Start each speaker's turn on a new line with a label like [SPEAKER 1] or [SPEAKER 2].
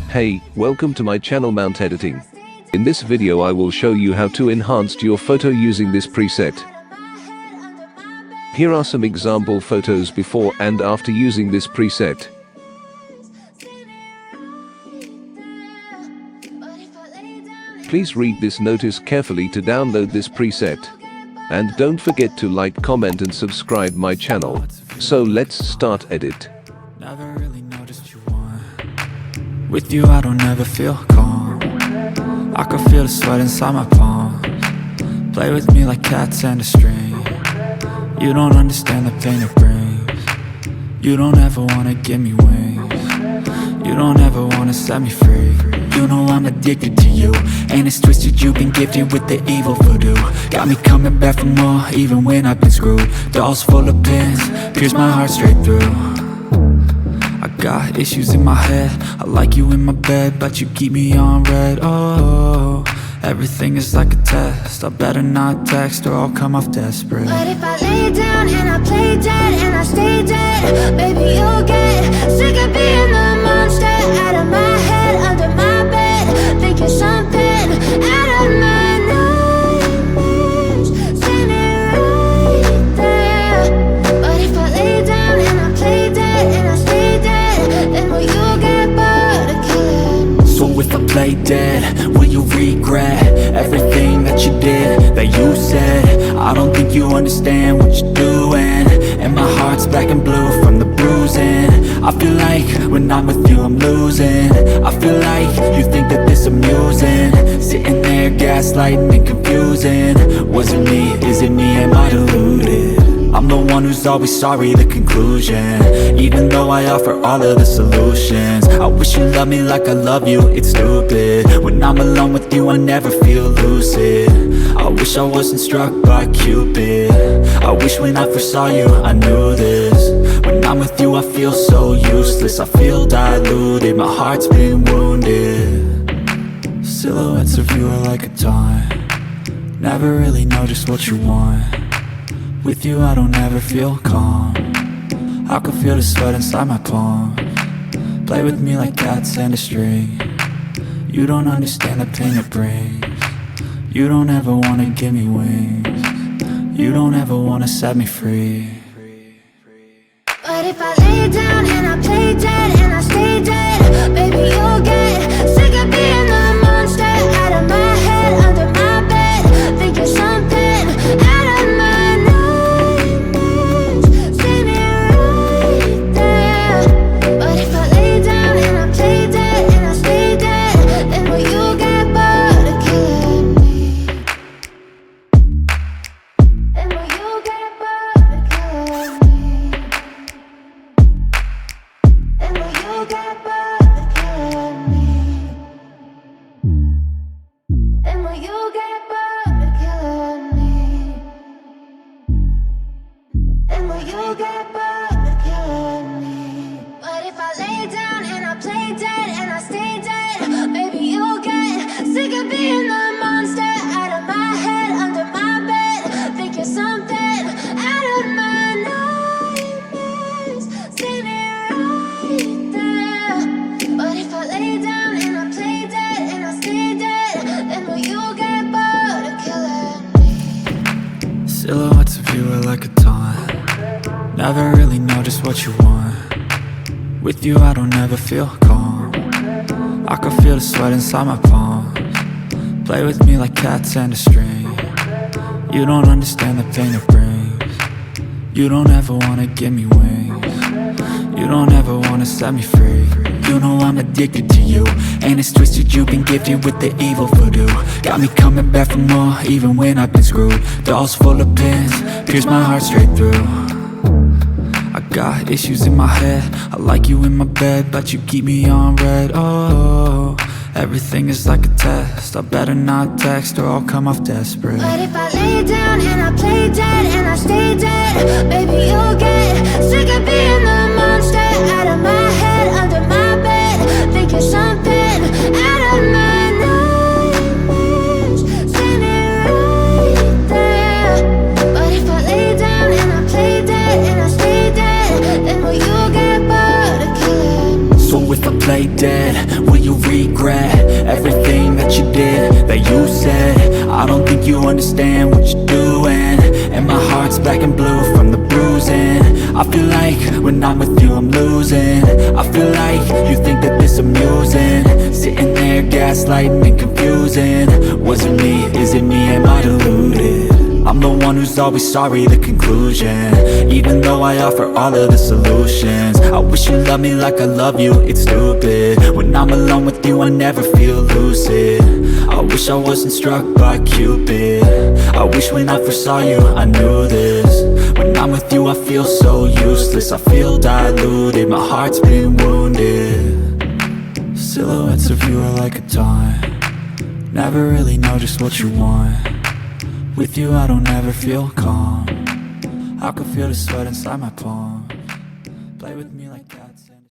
[SPEAKER 1] Hey, welcome to my channel Mount Editing. In this video I will show you how to enhance your photo using this preset. Here are some example photos before and after using this preset. Please read this notice carefully to download this preset. And don't forget to like, comment and subscribe my channel. So let's start edit.
[SPEAKER 2] Never really noticed you want. With you I don't ever feel calm. I can feel the sweat inside my palms. Play with me like cats and a string. You don't understand the pain it brings. You don't ever wanna give me wings. You don't ever wanna set me free. You know I'm addicted to you, and it's twisted, you've been gifted with the evil voodoo. Got me coming back for more, even when I've been screwed. Dolls full of pins, pierce my heart straight through. I got issues in my head, I like you in my bed, but you keep me on red. Oh, everything is like a test, I better not text or I'll come off desperate.
[SPEAKER 3] But if I lay down and I play dead and I stay dead, baby you'll get sick of being the monster out of my head, under my bed, thinking something out of my nightmares, standing right there. But if I lay down and I play dead and I stay dead, then will you get bored of killing me?
[SPEAKER 2] So if I play dead, will you regret everything that you did, that you said? I don't think you understand what you're doing, and my heart's black and blue from the bruising. I feel like when I'm with you I'm losing. I feel like you think that this amusing, sitting there gaslighting and confusing. Was it me? Is it me? Am I deluded? I'm the one who's always sorry, the conclusion, even though I offer all of the solutions. I wish you loved me like I love you, it's stupid. When I'm alone with you I never feel lucid. I wish I wasn't struck by Cupid. I wish when I first saw you I knew this. When I'm with you I feel so useless, I feel diluted, my heart's been wounded. Silhouettes of you are like a taunt. Never really know just what you want. With you I don't ever feel calm. I can feel the sweat inside my palms. Play with me like cats and a string. You don't understand the pain it brings. You don't ever wanna give me wings. You don't ever wanna set me free.
[SPEAKER 3] But if I lay down and I play dead and I stay dead, baby you'll get sick of being the monster out of my head, under my bed, thinking something out of my nightmares, standing right there. But if I lay down and I play dead and I stay dead, then will you get bored of killing me? Then will you get bored of killing me? And will you get bored of killing me? And will you get bored of killing me? And will you get bored of killing me? But if I lay down and I play dead and I stay dead, baby you'll get sick of being the monster out of my head, under my bed, thinking something out of my nightmares, standing right there. But if I lay down and I play dead and I stay dead, then will you get bored of killing me?
[SPEAKER 2] Silhouettes of you are like a taunt. Never really know just what you want. With you I don't ever feel calm. I can feel the sweat inside my palms. Play with me like cats and a string. You don't understand the pain it brings. You don't ever wanna give me wings. You don't ever wanna set me free. You know I'm addicted to you, and it's twisted, you've been gifted with the evil voodoo. Got me coming back for more, even when I've been screwed. Dolls full of pins, pierce my heart straight through. I got issues in my head, I like you in my bed, but you keep me on red. Oh, everything is like a test, I better not text or I'll come off desperate.
[SPEAKER 3] But if I lay down and I play dead and I stay dead, baby you'll get sick of being the monster out of my head, under my bed, thinking something out of my nightmares, standing right there. But if I lay down and I play dead and I stay dead, then will you get bored of killing me?
[SPEAKER 2] So if I play dead, will you regret everything that you did, that you said. I don't think you understand what you're doing, and my heart's black and blue from the bruising. I feel like when I'm with you I'm losing. I feel like you think that this amusing, sitting there gaslighting and confusing. Was it me? Is it me? Am I deluded? I'm the one who's always sorry, the conclusion, even though I offer all of the solutions. I wish you loved me like I love you, it's stupid. When I'm alone with you I never feel lucid. I wish I wasn't struck by Cupid. I wish when I first saw you I knew this. When I'm with you I feel so useless, I feel diluted, my heart's been wounded. Silhouettes of you are like a taunt, never really know just what you want. With you I don't ever feel calm, I can feel the sweat inside my palm.